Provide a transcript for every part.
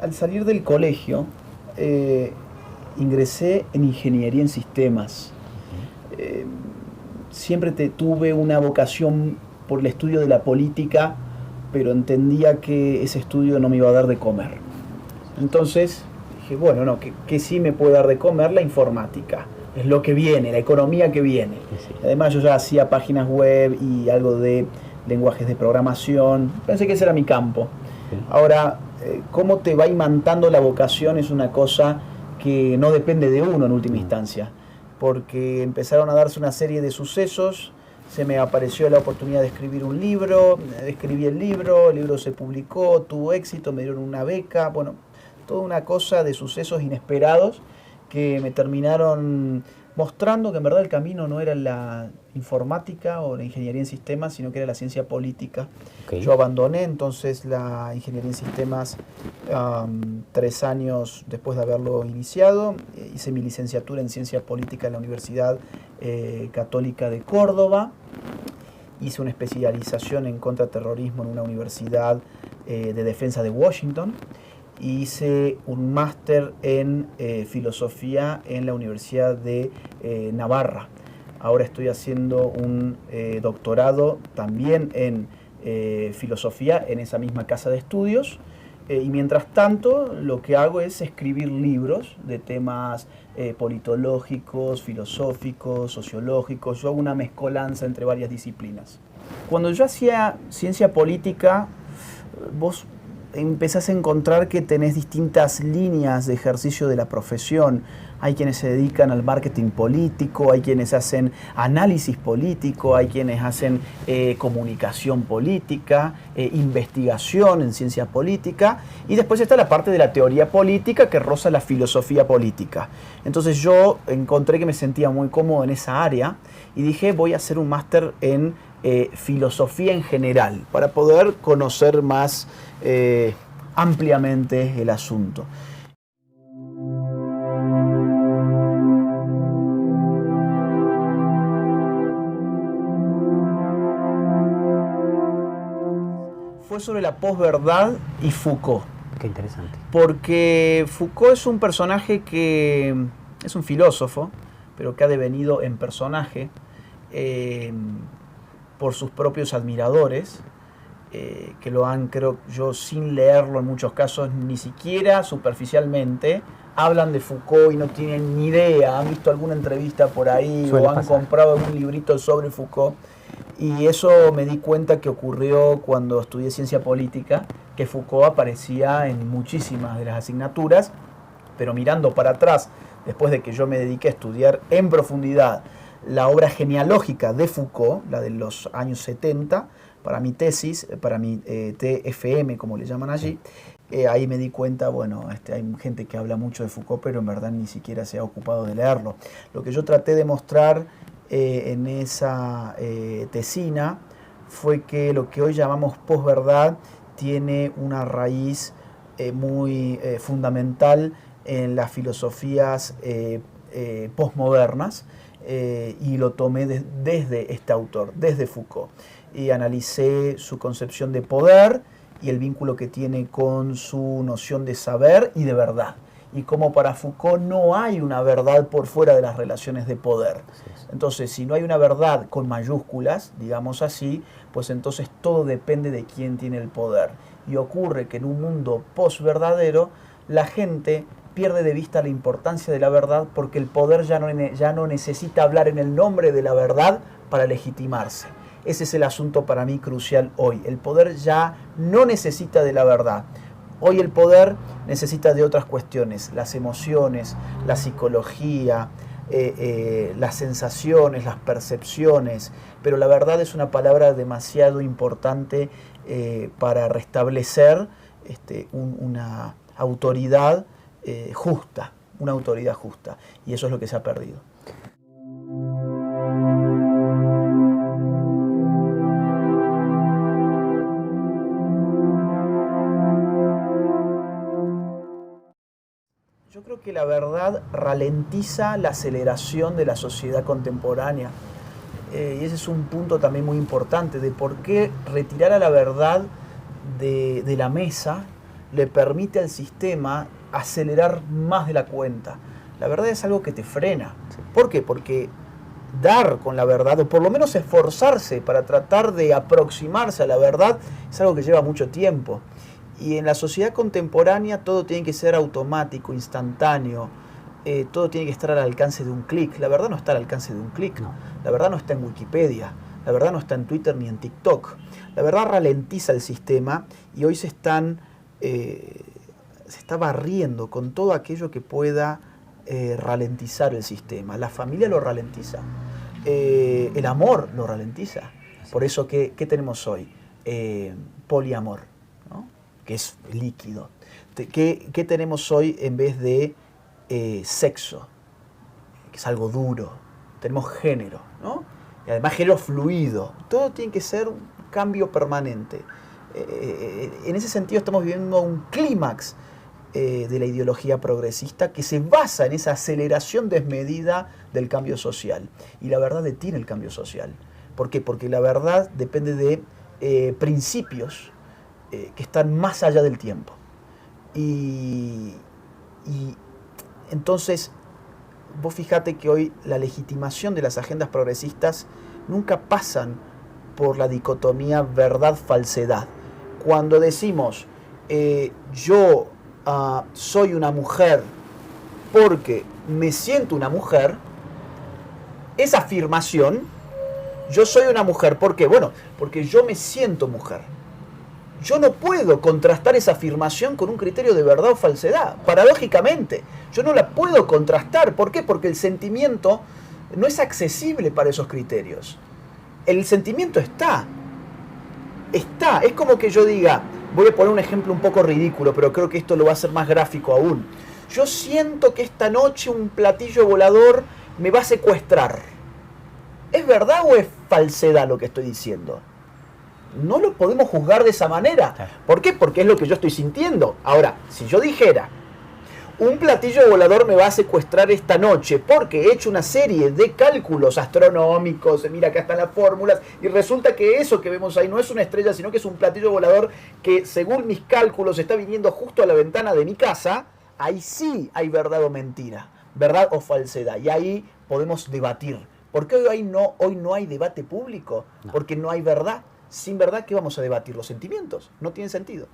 al salir del colegio, ingresé en ingeniería en sistemas. Eh, Siempre tuve una vocación por el estudio de la política, pero entendía que ese estudio no me iba a dar de comer. Entonces dije, bueno, no, que sí me puede dar de comer la informática. Es lo que viene, la economía que viene. Sí. Además yo ya hacía páginas web y algo de lenguajes de programación. Pensé que ese era mi campo. Sí. Ahora, cómo te va imantando la vocación es una cosa que no depende de uno en última instancia, porque empezaron a darse una serie de sucesos, se me apareció la oportunidad de escribir un libro, escribí el libro se publicó, tuvo éxito, me dieron una beca, bueno, toda una cosa de sucesos inesperados que me terminaron mostrando que en verdad el camino no era la informática o la ingeniería en sistemas, sino que era la ciencia política. Okay. Yo abandoné entonces la ingeniería en sistemas 3 años después de haberlo iniciado. Hice mi licenciatura en ciencia política en la Universidad Católica de Córdoba. Hice una especialización en contraterrorismo en una universidad de defensa de Washington. Hice un máster en filosofía en la Universidad de Navarra. Ahora estoy haciendo un doctorado también en filosofía en esa misma casa de estudios. Y mientras tanto lo que hago es escribir libros de temas politológicos, filosóficos, sociológicos. Yo hago una mezcolanza entre varias disciplinas. Cuando yo hacía ciencia política, vos empezás a encontrar que tenés distintas líneas de ejercicio de la profesión. Hay quienes se dedican al marketing político, hay quienes hacen análisis político, hay quienes hacen comunicación política, investigación en ciencia política, y después está la parte de la teoría política que roza la filosofía política. Entonces yo encontré que me sentía muy cómodo en esa área y dije, voy a hacer un máster en filosofía en general para poder conocer más ampliamente el asunto. Fue sobre la posverdad y Foucault. Qué interesante. Porque Foucault es un personaje que es un filósofo, pero que ha devenido en personaje por sus propios admiradores, que lo han, creo yo, sin leerlo en muchos casos, ni siquiera superficialmente, hablan de Foucault y no tienen ni idea, han visto alguna entrevista por ahí o han comprado algún librito sobre Foucault. Y eso me di cuenta que ocurrió cuando estudié ciencia política, que Foucault aparecía en muchísimas de las asignaturas, pero mirando para atrás, después de que yo me dediqué a estudiar en profundidad la obra genealógica de Foucault, la de los años 70, para mi tesis, para mi TFM, como le llaman allí, ahí me di cuenta, bueno, hay gente que habla mucho de Foucault, pero en verdad ni siquiera se ha ocupado de leerlo. Lo que yo traté de mostrar en esa tesina fue que lo que hoy llamamos posverdad tiene una raíz muy fundamental en las filosofías posmodernas, y lo tomé desde este autor, desde Foucault, y analicé su concepción de poder y el vínculo que tiene con su noción de saber y de verdad, y cómo para Foucault no hay una verdad por fuera de las relaciones de poder. Entonces, si no hay una verdad con mayúsculas, digamos así, pues entonces todo depende de quién tiene el poder. Y ocurre que en un mundo posverdadero, la gente pierde de vista la importancia de la verdad porque el poder ya no necesita hablar en el nombre de la verdad para legitimarse. Ese es el asunto para mí crucial hoy. El poder ya no necesita de la verdad. Hoy el poder necesita de otras cuestiones, las emociones, la psicología, las sensaciones, las percepciones, pero la verdad es una palabra demasiado importante para restablecer una autoridad justa, una autoridad justa, y eso es lo que se ha perdido. Yo creo que la verdad ralentiza la aceleración de la sociedad contemporánea. Y ese es un punto también muy importante de por qué retirar a la verdad de la mesa le permite al sistema acelerar más de la cuenta. La verdad es algo que te frena. ¿Por qué? Porque dar con la verdad, o por lo menos esforzarse para tratar de aproximarse a la verdad, es algo que lleva mucho tiempo. Y en la sociedad contemporánea todo tiene que ser automático, instantáneo, todo tiene que estar al alcance de un clic. La verdad no está al alcance de un clic, no. La verdad no está en Wikipedia, la verdad no está en Twitter ni en TikTok. La verdad ralentiza el sistema y hoy se está barriendo con todo aquello que pueda ralentizar el sistema. La familia lo ralentiza, el amor lo ralentiza. Por eso, ¿qué tenemos hoy? Poliamor, ¿no? Que es líquido. ¿Qué tenemos hoy en vez de sexo? Que es algo duro. Tenemos género, ¿no? Y además género fluido. Todo tiene que ser un cambio permanente. En ese sentido estamos viviendo un clímax de la ideología progresista que se basa en esa aceleración desmedida del cambio social. Y la verdad detiene el cambio social. ¿Por qué? Porque la verdad depende de principios que están más allá del tiempo. Y entonces, vos fijate que hoy la legitimación de las agendas progresistas nunca pasan por la dicotomía verdad-falsedad. Cuando decimos, yo soy una mujer porque me siento una mujer, esa afirmación, yo soy una mujer, ¿por qué? Bueno, porque yo me siento mujer. Yo no puedo contrastar esa afirmación con un criterio de verdad o falsedad. Paradójicamente, yo no la puedo contrastar. ¿Por qué? Porque el sentimiento no es accesible para esos criterios. El sentimiento está. Es como que yo diga, voy a poner un ejemplo un poco ridículo, pero creo que esto lo va a hacer más gráfico aún. Yo siento que esta noche un platillo volador me va a secuestrar. ¿Es verdad o es falsedad lo que estoy diciendo? No lo podemos juzgar de esa manera. ¿Por qué? Porque es lo que yo estoy sintiendo. Ahora, si yo dijera, un platillo volador me va a secuestrar esta noche porque he hecho una serie de cálculos astronómicos, mira acá están las fórmulas, y resulta que eso que vemos ahí no es una estrella, sino que es un platillo volador que, según mis cálculos, está viniendo justo a la ventana de mi casa, ahí sí hay verdad o mentira, verdad o falsedad, y ahí podemos debatir. ¿Por qué hoy no hay debate público? No. Porque no hay verdad. Sin verdad, ¿qué vamos a debatir? Los sentimientos. No tiene sentido.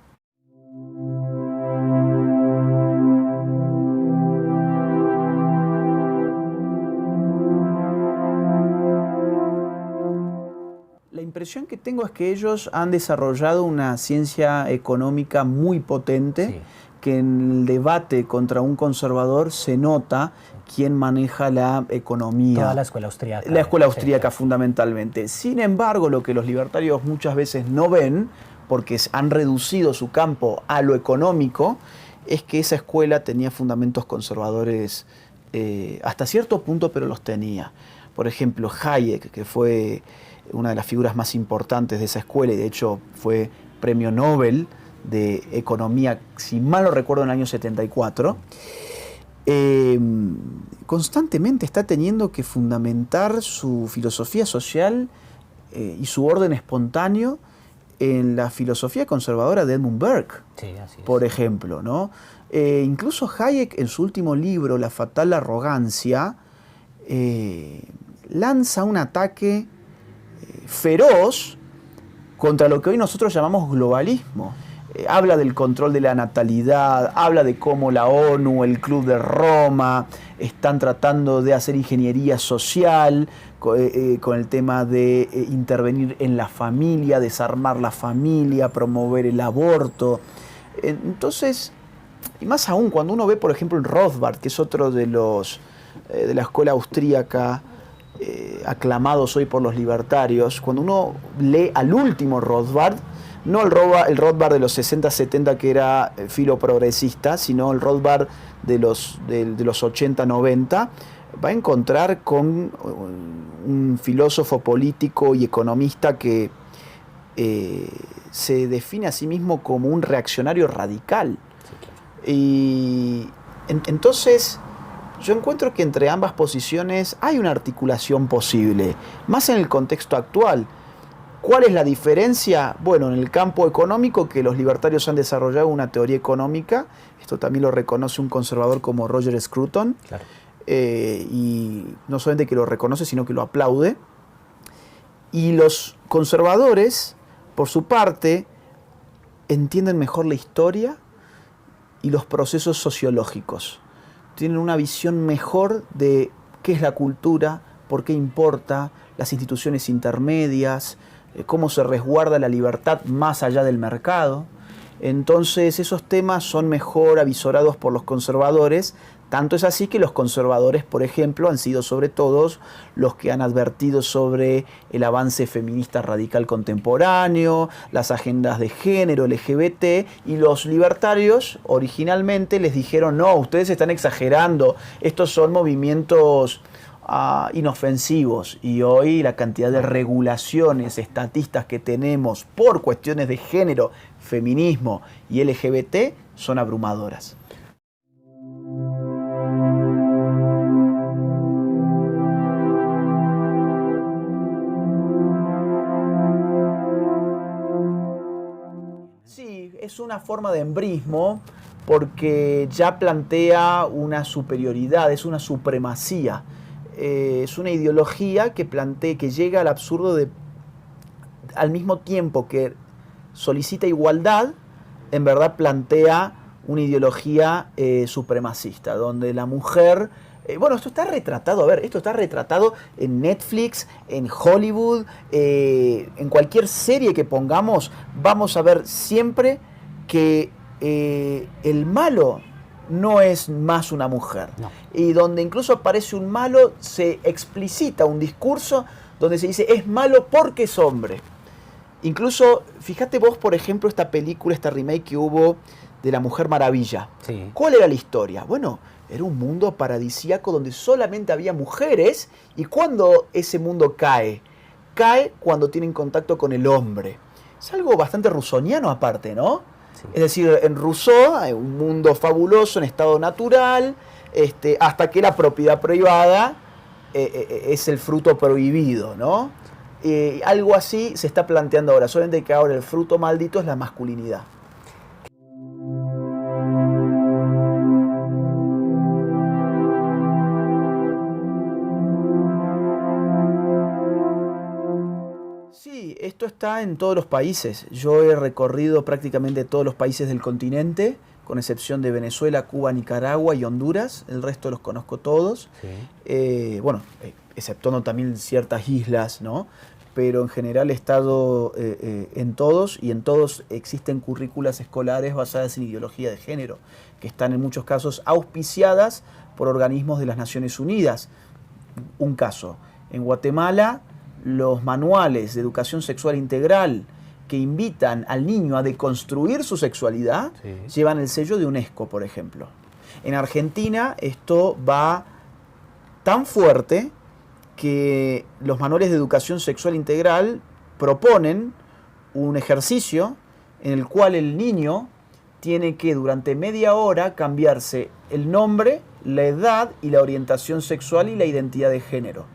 La impresión que tengo es que ellos han desarrollado una ciencia económica muy potente, sí, que en el debate contra un conservador se nota quién maneja la economía. Toda la escuela austríaca. La escuela austríaca, sí, fundamentalmente. Sin embargo, lo que los libertarios muchas veces no ven, porque han reducido su campo a lo económico, es que esa escuela tenía fundamentos conservadores hasta cierto punto, pero los tenía. Por ejemplo, Hayek, que fue una de las figuras más importantes de esa escuela y de hecho fue premio Nobel de Economía, si mal no recuerdo, en el año 74, constantemente está teniendo que fundamentar su filosofía social y su orden espontáneo en la filosofía conservadora de Edmund Burke, sí, así es, por ejemplo, ¿no? Incluso Hayek, en su último libro, La fatal arrogancia, lanza un ataque feroz contra lo que hoy nosotros llamamos globalismo. Habla del control de la natalidad, habla de cómo la ONU, el Club de Roma, están tratando de hacer ingeniería social con el tema de intervenir en la familia, desarmar la familia, promover el aborto. Entonces, y más aún cuando uno ve, por ejemplo, en Rothbard, que es otro de la escuela austríaca, aclamados hoy por los libertarios, cuando uno lee al último Rothbard, no el Rothbard de los 60-70 que era filoprogresista, sino el Rothbard de los 80-90, va a encontrar con un filósofo político y economista que se define a sí mismo como un reaccionario radical. Sí, claro. Y entonces yo encuentro que entre ambas posiciones hay una articulación posible, más en el contexto actual. ¿Cuál es la diferencia? Bueno, en el campo económico, que los libertarios han desarrollado una teoría económica, esto también lo reconoce un conservador como Roger Scruton, Claro. Y no solamente que lo reconoce, sino que lo aplaude. Y los conservadores, por su parte, entienden mejor la historia y los procesos sociológicos. Tienen una visión mejor de qué es la cultura, por qué importa, las instituciones intermedias, cómo se resguarda la libertad más allá del mercado. Entonces esos temas son mejor avisorados por los conservadores. Tanto es así que los conservadores, por ejemplo, han sido sobre todo los que han advertido sobre el avance feminista radical contemporáneo, las agendas de género, LGBT, y los libertarios originalmente les dijeron: no, ustedes están exagerando, estos son movimientos inofensivos. Y hoy la cantidad de regulaciones estatistas que tenemos por cuestiones de género, feminismo y LGBT son abrumadoras. Sí, es una forma de embrismo porque ya plantea una superioridad, es una supremacía. Es una ideología que plantea, que llega al absurdo de, al mismo tiempo que solicita igualdad, en verdad plantea una ideología supremacista, donde la mujer... bueno, esto está retratado, a ver, esto está retratado en Netflix, en Hollywood, en cualquier serie que pongamos, vamos a ver siempre que el malo no es más una mujer. No. Y donde incluso aparece un malo, se explicita un discurso donde se dice es malo porque es hombre. Incluso, fíjate vos, por ejemplo, esta película, esta remake que hubo de La Mujer Maravilla. Sí. ¿Cuál era la historia? Bueno, era un mundo paradisíaco donde solamente había mujeres, y cuando ese mundo cae, cae cuando tienen contacto con el hombre. Es algo bastante rusoniano aparte, ¿no? Sí. Es decir, en Rousseau hay un mundo fabuloso en estado natural, hasta que la propiedad privada es el fruto prohibido, ¿no? Algo así se está planteando ahora, solamente que ahora el fruto maldito es la masculinidad. Sí, esto está en todos los países. Yo he recorrido prácticamente todos los países del continente, con excepción de Venezuela, Cuba, Nicaragua y Honduras. El resto los conozco todos. Sí. Bueno, exceptuando también ciertas islas, ¿no? Pero en general he estado en todos, y en todos existen currículas escolares basadas en ideología de género, que están en muchos casos auspiciadas por organismos de las Naciones Unidas. Un caso, en Guatemala, los manuales de educación sexual integral que invitan al niño a deconstruir su sexualidad, sí, llevan el sello de UNESCO, por ejemplo. En Argentina esto va tan fuerte que los manuales de educación sexual integral proponen un ejercicio en el cual el niño tiene que durante media hora cambiarse el nombre, la edad y la orientación sexual y la identidad de género.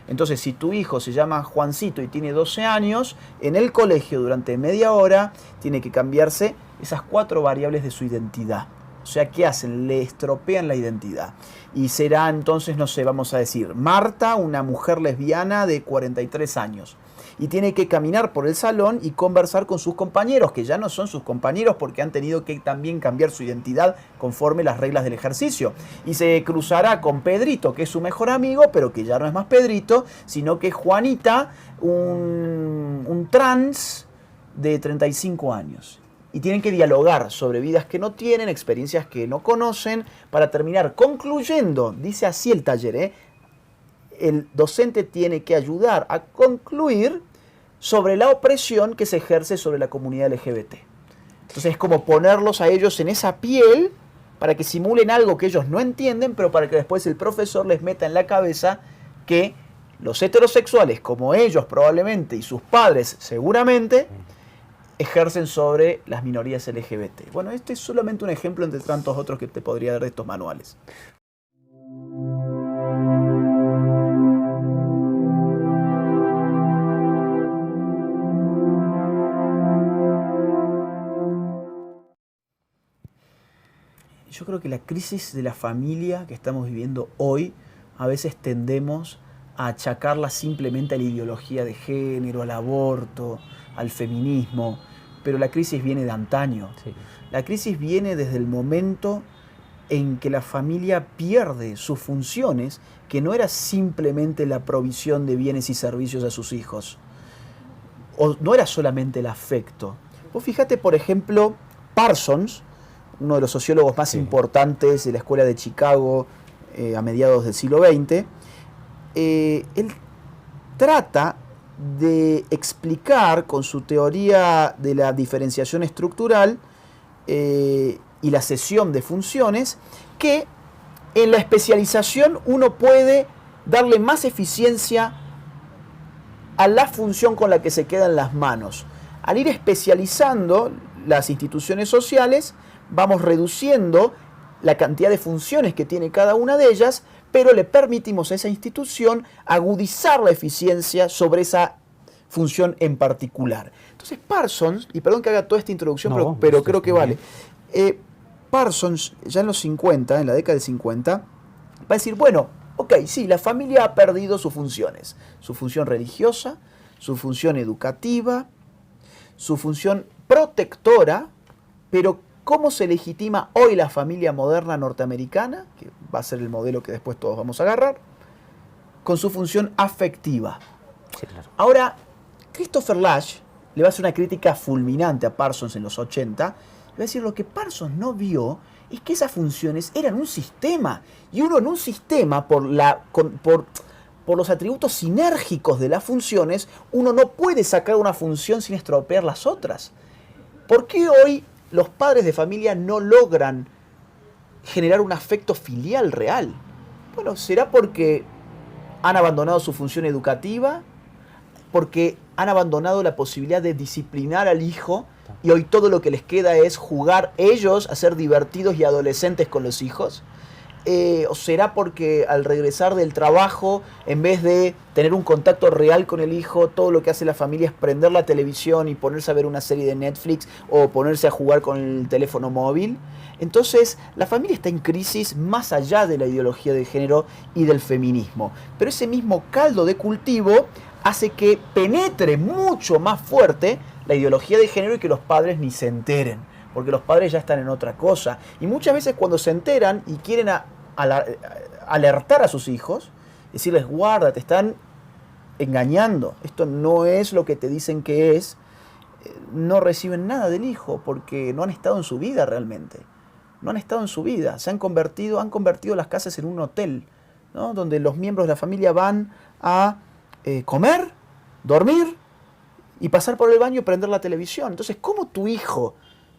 Entonces, si tu hijo se llama Juancito y tiene 12 años, en el colegio durante media hora tiene que cambiarse esas 4 variables de su identidad. O sea, ¿qué hacen? Le estropean la identidad. Y será entonces, no sé, vamos a decir, Marta, una mujer lesbiana de 43 años. Y tiene que caminar por el salón y conversar con sus compañeros, que ya no son sus compañeros porque han tenido que también cambiar su identidad conforme las reglas del ejercicio. Y se cruzará con Pedrito, que es su mejor amigo, pero que ya no es más Pedrito, sino que es Juanita, un trans de 35 años. Y tienen que dialogar sobre vidas que no tienen, experiencias que no conocen, para terminar concluyendo, dice así el taller, el docente tiene que ayudar a concluir sobre la opresión que se ejerce sobre la comunidad LGBT. Entonces es como ponerlos a ellos en esa piel para que simulen algo que ellos no entienden, pero para que después el profesor les meta en la cabeza que los heterosexuales, como ellos probablemente y sus padres seguramente, ejercen sobre las minorías LGBT. Bueno, este es solamente un ejemplo entre tantos otros que te podría dar de estos manuales. Yo creo que la crisis de la familia que estamos viviendo hoy, a veces tendemos a achacarla simplemente a la ideología de género, al aborto, al feminismo, pero la crisis viene de antaño. Sí. La crisis viene desde el momento en que la familia pierde sus funciones, que no era simplemente la provisión de bienes y servicios a sus hijos, o no era solamente el afecto. Vos fíjate, por ejemplo, Parsons, uno de los sociólogos más importantes de la escuela de Chicago a mediados del siglo XX, él trata de explicar con su teoría de la diferenciación estructural y la cesión de funciones que en la especialización uno puede darle más eficiencia a la función con la que se quedan las manos. Al ir especializando las instituciones sociales, vamos reduciendo la cantidad de funciones que tiene cada una de ellas, pero le permitimos a esa institución agudizar la eficiencia sobre esa función en particular. Entonces Parsons, y perdón que haga toda esta introducción, pero creo que vale, Parsons ya en los 50, en la década del 50, va a decir, bueno, ok, sí, la familia ha perdido sus funciones, su función religiosa, su función educativa, su función protectora, pero ¿cómo se legitima hoy la familia moderna norteamericana? Que va a ser el modelo que después todos vamos a agarrar, con su función afectiva. Sí, claro. Ahora, Christopher Lasch le va a hacer una crítica fulminante a Parsons en los 80, le va a decir lo que Parsons no vio es que esas funciones eran un sistema, y uno en un sistema, por los atributos sinérgicos de las funciones, uno no puede sacar una función sin estropear las otras. ¿Por qué hoy los padres de familia no logran generar un afecto filial real? Bueno, será porque han abandonado su función educativa, porque han abandonado la posibilidad de disciplinar al hijo y hoy todo lo que les queda es jugar ellos a ser divertidos y adolescentes con los hijos. ¿O será porque al regresar del trabajo, en vez de tener un contacto real con el hijo, todo lo que hace la familia es prender la televisión y ponerse a ver una serie de Netflix o ponerse a jugar con el teléfono móvil? Entonces, la familia está en crisis más allá de la ideología de género y del feminismo. Pero ese mismo caldo de cultivo hace que penetre mucho más fuerte la ideología de género y que los padres ni se enteren, porque los padres ya están en otra cosa. Y muchas veces cuando se enteran y quieren alertar a sus hijos, decirles, guarda, te están engañando, esto no es lo que te dicen que es, no reciben nada del hijo porque no han estado en su vida realmente. No han estado en su vida, han convertido las casas en un hotel, ¿no? Donde los miembros de la familia van a comer, dormir y pasar por el baño y prender la televisión. Entonces, ¿cómo tu hijo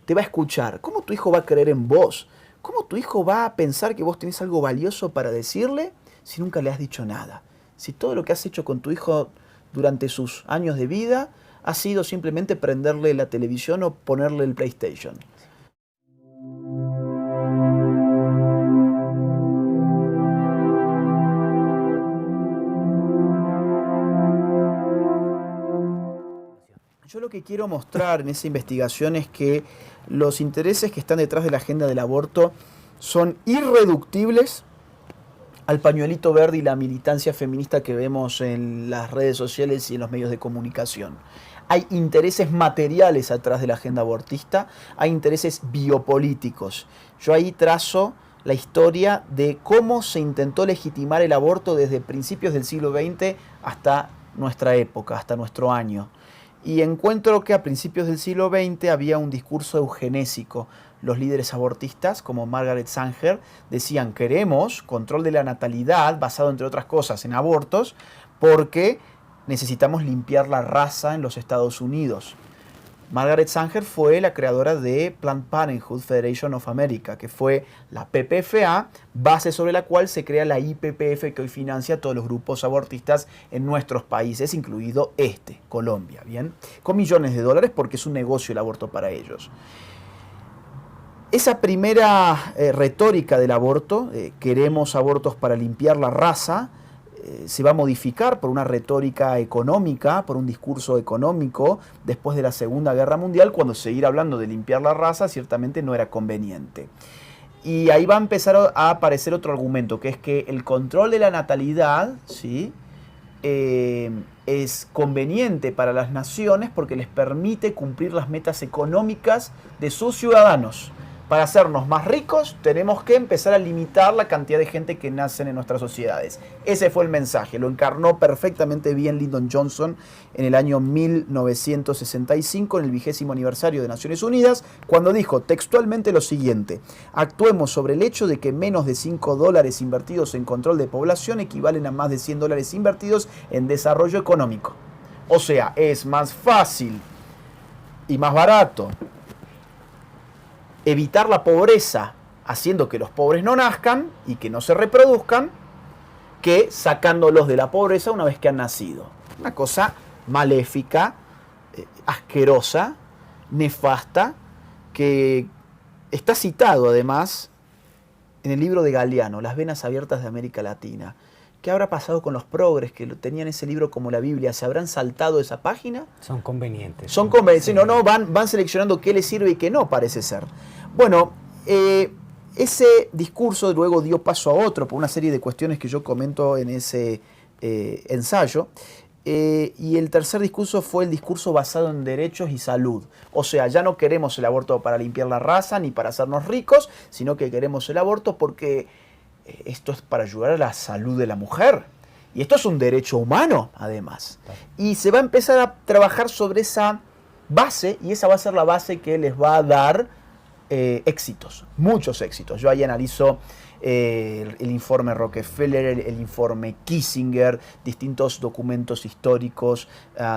te va a escuchar? ¿Cómo tu hijo va a creer en vos? ¿Cómo tu hijo va a pensar que vos tenés algo valioso para decirle si nunca le has dicho nada? Si todo lo que has hecho con tu hijo durante sus años de vida ha sido simplemente prenderle la televisión o ponerle el PlayStation. Yo lo que quiero mostrar en esa investigación es que los intereses que están detrás de la agenda del aborto son irreductibles al pañuelito verde y la militancia feminista que vemos en las redes sociales y en los medios de comunicación. Hay intereses materiales atrás de la agenda abortista, hay intereses biopolíticos. Yo ahí trazo la historia de cómo se intentó legitimar el aborto desde principios del siglo XX hasta nuestra época, hasta nuestro año. Y encuentro que a principios del siglo XX había un discurso eugenésico. Los líderes abortistas, como Margaret Sanger, decían queremos control de la natalidad, basado entre otras cosas en abortos, porque necesitamos limpiar la raza en los Estados Unidos. Margaret Sanger fue la creadora de Planned Parenthood Federation of America, que fue la PPFA, base sobre la cual se crea la IPPF, que hoy financia a todos los grupos abortistas en nuestros países, incluido Colombia, ¿bien? Con millones de dólares porque es un negocio el aborto para ellos. Esa primera retórica del aborto, queremos abortos para limpiar la raza, se va a modificar por una retórica económica, por un discurso económico después de la Segunda Guerra Mundial, cuando seguir hablando de limpiar la raza ciertamente no era conveniente. Y ahí va a empezar a aparecer otro argumento, que es que el control de la natalidad, ¿sí? Es conveniente para las naciones porque les permite cumplir las metas económicas de sus ciudadanos. Para hacernos más ricos tenemos que empezar a limitar la cantidad de gente que nacen en nuestras sociedades. Ese fue el mensaje, lo encarnó perfectamente bien Lyndon Johnson en el año 1965, en el 20º aniversario de Naciones Unidas, cuando dijo textualmente lo siguiente: actuemos sobre el hecho de que menos de $5 invertidos en control de población equivalen a más de $100 invertidos en desarrollo económico. O sea, es más fácil y más barato evitar la pobreza haciendo que los pobres no nazcan y que no se reproduzcan, que sacándolos de la pobreza una vez que han nacido. Una cosa maléfica, asquerosa, nefasta, que está citado además en el libro de Galeano, Las venas abiertas de América Latina. ¿Qué habrá pasado con los progres que tenían ese libro como la Biblia? ¿Se habrán saltado esa página? Son convenientes. Son convenientes. Sí. No, van seleccionando qué les sirve y qué no, parece ser. Bueno, ese discurso luego dio paso a otro por una serie de cuestiones que yo comento en ese ensayo. Y el tercer discurso fue el discurso basado en derechos y salud. O sea, ya no queremos el aborto para limpiar la raza ni para hacernos ricos, sino que queremos el aborto porque esto es para ayudar a la salud de la mujer. Y esto es un derecho humano, además. Y se va a empezar a trabajar sobre esa base, y esa va a ser la base que les va a dar éxitos, muchos éxitos. Yo ahí analizo el informe Rockefeller, el informe Kissinger, distintos documentos históricos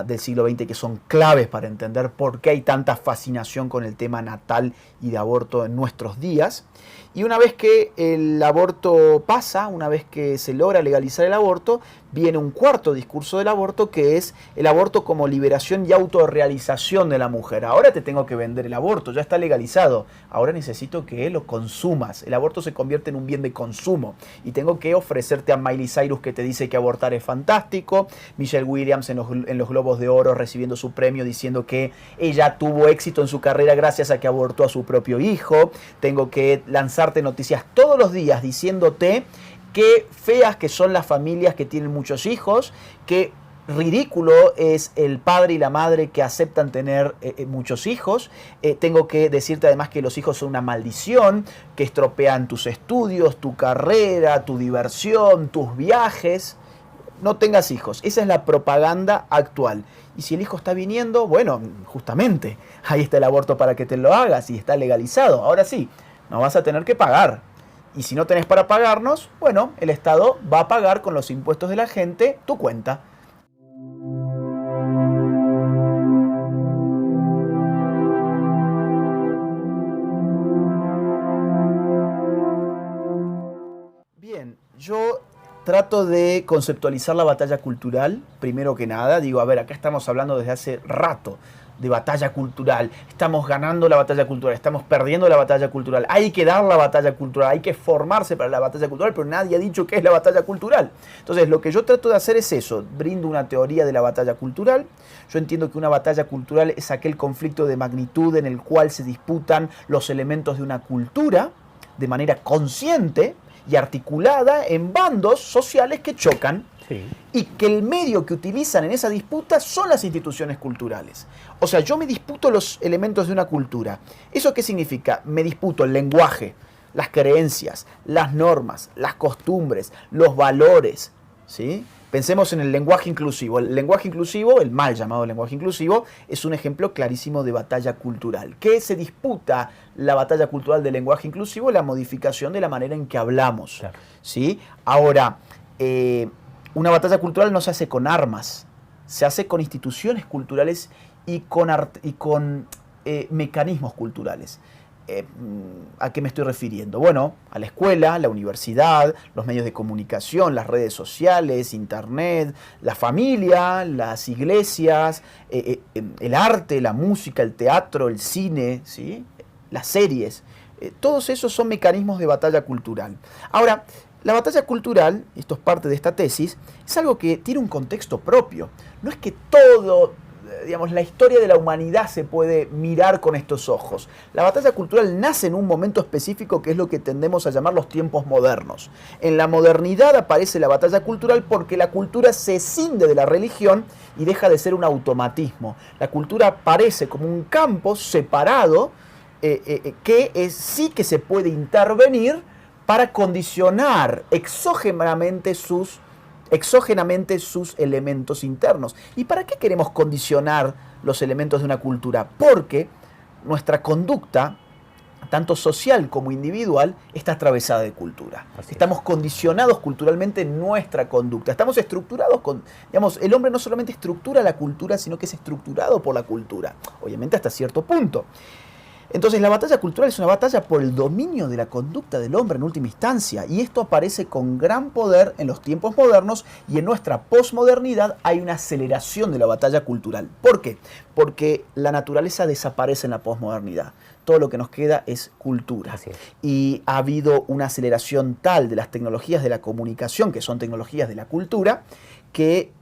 del siglo XX que son claves para entender por qué hay tanta fascinación con el tema natal y de aborto en nuestros días. Y una vez que el aborto pasa, una vez que se logra legalizar el aborto, viene un cuarto discurso del aborto, que es el aborto como liberación y autorrealización de la mujer. Ahora te tengo que vender el aborto, ya está legalizado. Ahora necesito que lo consumas. El aborto se convierte en un bien de consumo. Y tengo que ofrecerte a Miley Cyrus, que te dice que abortar es fantástico. Michelle Williams en los Globos de Oro recibiendo su premio diciendo que ella tuvo éxito en su carrera gracias a que abortó a su propio hijo. Tengo que lanzarte noticias todos los días diciéndote qué feas que son las familias que tienen muchos hijos, qué ridículo es el padre y la madre que aceptan tener muchos hijos. Tengo que decirte además que los hijos son una maldición, que estropean tus estudios, tu carrera, tu diversión, tus viajes. No tengas hijos. Esa es la propaganda actual. Y si el hijo está viniendo, bueno, justamente, ahí está el aborto para que te lo hagas y está legalizado. Ahora sí, no vas a tener que pagar. Y si no tenés para pagarnos, bueno, el Estado va a pagar con los impuestos de la gente tu cuenta. Bien, yo trato de conceptualizar la batalla cultural, primero que nada. Digo, a ver, acá estamos hablando desde hace rato de batalla cultural, estamos ganando la batalla cultural, estamos perdiendo la batalla cultural, hay que dar la batalla cultural, hay que formarse para la batalla cultural, pero nadie ha dicho qué es la batalla cultural. Entonces, lo que yo trato de hacer es eso, brindo una teoría de la batalla cultural. Yo entiendo que una batalla cultural es aquel conflicto de magnitud en el cual se disputan los elementos de una cultura de manera consciente y articulada en bandos sociales que chocan. Sí. Y que el medio que utilizan en esa disputa son las instituciones culturales. O sea, yo me disputo los elementos de una cultura. ¿Eso qué significa? Me disputo el lenguaje, las creencias, las normas, las costumbres, los valores, ¿sí? Pensemos en el lenguaje inclusivo. El lenguaje inclusivo, el mal llamado lenguaje inclusivo, es un ejemplo clarísimo de batalla cultural. ¿Qué se disputa la batalla cultural del lenguaje inclusivo? La modificación de la manera en que hablamos, claro. ¿Sí? Ahora, una batalla cultural no se hace con armas, se hace con instituciones culturales y con mecanismos culturales. ¿A qué me estoy refiriendo? Bueno, a la escuela, la universidad, los medios de comunicación, las redes sociales, internet, la familia, las iglesias, el arte, la música, el teatro, el cine, ¿sí? Las series. Todos esos son mecanismos de batalla cultural. Ahora, la batalla cultural, esto es parte de esta tesis, es algo que tiene un contexto propio. No es que todo digamos, la historia de la humanidad se puede mirar con estos ojos. La batalla cultural nace en un momento específico que es lo que tendemos a llamar los tiempos modernos. En la modernidad aparece la batalla cultural porque la cultura se escinde de la religión y deja de ser un automatismo. La cultura aparece como un campo separado que sí que se puede intervenir para condicionar exógenamente sus elementos internos. ¿Y para qué queremos condicionar los elementos de una cultura? Porque nuestra conducta, tanto social como individual, está atravesada de cultura. Estamos condicionados culturalmente en nuestra conducta. Estamos estructurados con, digamos, el hombre no solamente estructura la cultura, sino que es estructurado por la cultura. Obviamente hasta cierto punto. Entonces la batalla cultural es una batalla por el dominio de la conducta del hombre en última instancia, y esto aparece con gran poder en los tiempos modernos, y en nuestra posmodernidad hay una aceleración de la batalla cultural. ¿Por qué? Porque la naturaleza desaparece en la posmodernidad. Todo lo que nos queda es cultura. Así es. Y ha habido una aceleración tal de las tecnologías de la comunicación, que son tecnologías de la cultura, que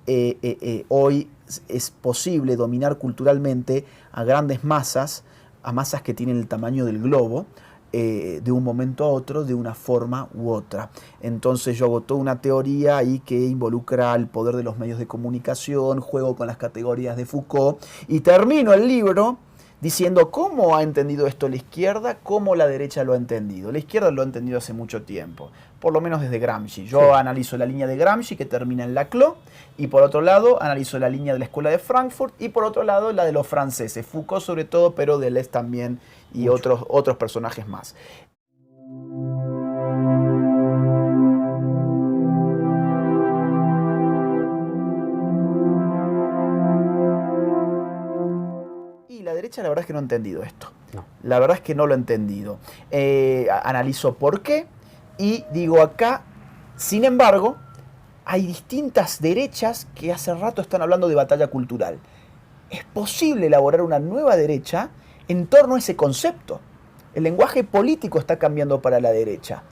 hoy es posible dominar culturalmente a grandes masas, a masas que tienen el tamaño del globo, de un momento a otro, de una forma u otra. Entonces yo hago toda una teoría ahí que involucra el poder de los medios de comunicación, juego con las categorías de Foucault, y termino el libro diciendo cómo ha entendido esto la izquierda, cómo la derecha lo ha entendido. La izquierda lo ha entendido hace mucho tiempo, por lo menos desde Gramsci. Yo analizo la línea de Gramsci que termina en Laclos, y por otro lado analizo la línea de la Escuela de Frankfurt, y por otro lado la de los franceses, Foucault sobre todo, pero Deleuze también, y otros personajes más. La derecha la verdad es que no ha entendido esto. No. La verdad es que no lo ha entendido. Analizo por qué y digo acá, sin embargo, hay distintas derechas que hace rato están hablando de batalla cultural. Es posible elaborar una nueva derecha en torno a ese concepto. El lenguaje político está cambiando para la derecha.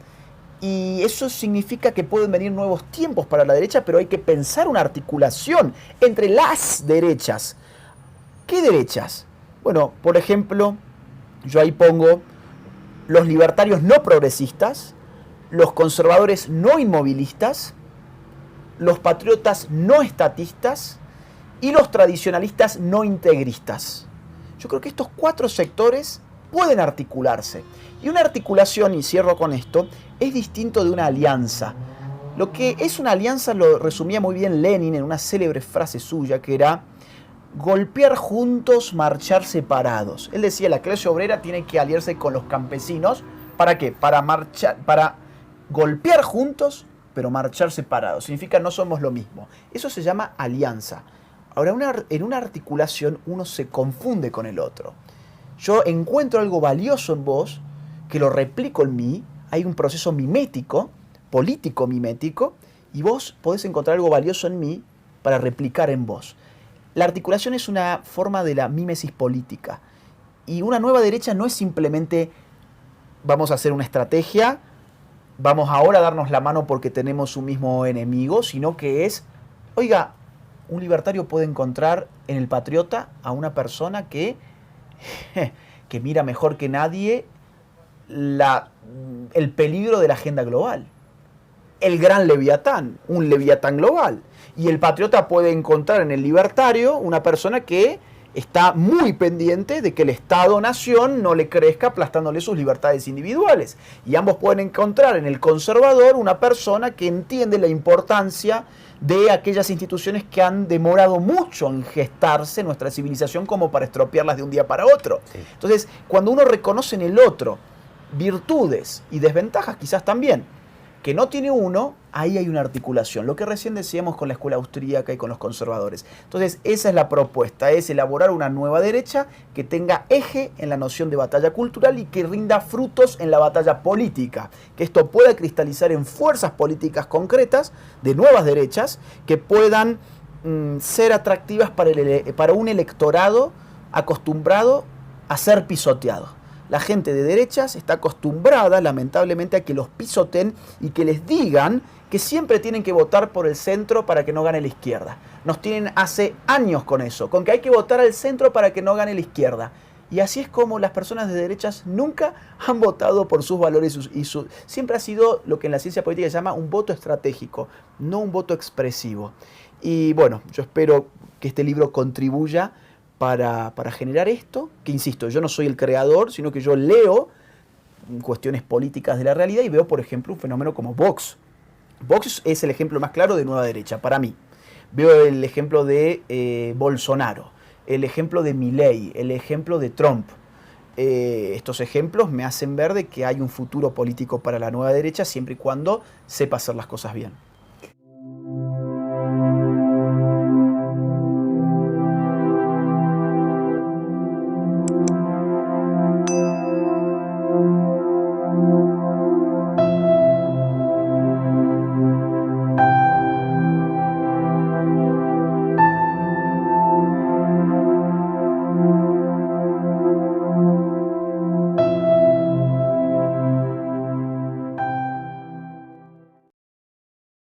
Y eso significa que pueden venir nuevos tiempos para la derecha, pero hay que pensar una articulación entre las derechas. ¿Qué derechas? Bueno, por ejemplo, yo ahí pongo los libertarios no progresistas, los conservadores no inmovilistas, los patriotas no estatistas y los tradicionalistas no integristas. Yo creo que estos 4 sectores pueden articularse. Y una articulación, y cierro con esto, es distinto de una alianza. Lo que es una alianza lo resumía muy bien Lenin en una célebre frase suya que era: golpear juntos, marchar separados. Él decía, la clase obrera tiene que aliarse con los campesinos. ¿Para qué? Para golpear juntos, pero marchar separados. Significa no somos lo mismo. Eso se llama alianza. Ahora, en una articulación uno se confunde con el otro. Yo encuentro algo valioso en vos, que lo replico en mí. Hay un proceso mimético, político mimético, y vos podés encontrar algo valioso en mí para replicar en vos. La articulación es una forma de la mímesis política. Y una nueva derecha no es simplemente vamos a hacer una estrategia, vamos ahora a darnos la mano porque tenemos un mismo enemigo, sino que es, oiga, un libertario puede encontrar en el patriota a una persona que mira mejor que nadie el peligro de la agenda global. El gran leviatán, un leviatán global. Y el patriota puede encontrar en el libertario una persona que está muy pendiente de que el Estado-nación no le crezca aplastándole sus libertades individuales. Y ambos pueden encontrar en el conservador una persona que entiende la importancia de aquellas instituciones que han demorado mucho en gestarse en nuestra civilización como para estropearlas de un día para otro. Sí. Entonces, cuando uno reconoce en el otro virtudes y desventajas quizás también, que no tiene uno, ahí hay una articulación. Lo que recién decíamos con la escuela austríaca y con los conservadores. Entonces, esa es la propuesta, es elaborar una nueva derecha que tenga eje en la noción de batalla cultural y que rinda frutos en la batalla política. Que esto pueda cristalizar en fuerzas políticas concretas de nuevas derechas que puedan ser atractivas para un electorado acostumbrado a ser pisoteado. la gente de derechas está acostumbrada, lamentablemente, a que los pisoten y que les digan que siempre tienen que votar por el centro para que no gane la izquierda. Nos tienen hace años con eso, con que hay que votar al centro para que no gane la izquierda. Y así es como las personas de derechas nunca han votado por sus valores siempre ha sido lo que en la ciencia política se llama un voto estratégico, no un voto expresivo. Y bueno, yo espero que este libro contribuya para generar esto, que insisto, yo no soy el creador, sino que yo leo cuestiones políticas de la realidad y veo, por ejemplo, un fenómeno como Vox. Vox es el ejemplo más claro de nueva derecha, para mí. Veo el ejemplo de Bolsonaro, el ejemplo de Milei, el ejemplo de Trump. Estos ejemplos me hacen ver de que hay un futuro político para la nueva derecha siempre y cuando sepa hacer las cosas bien.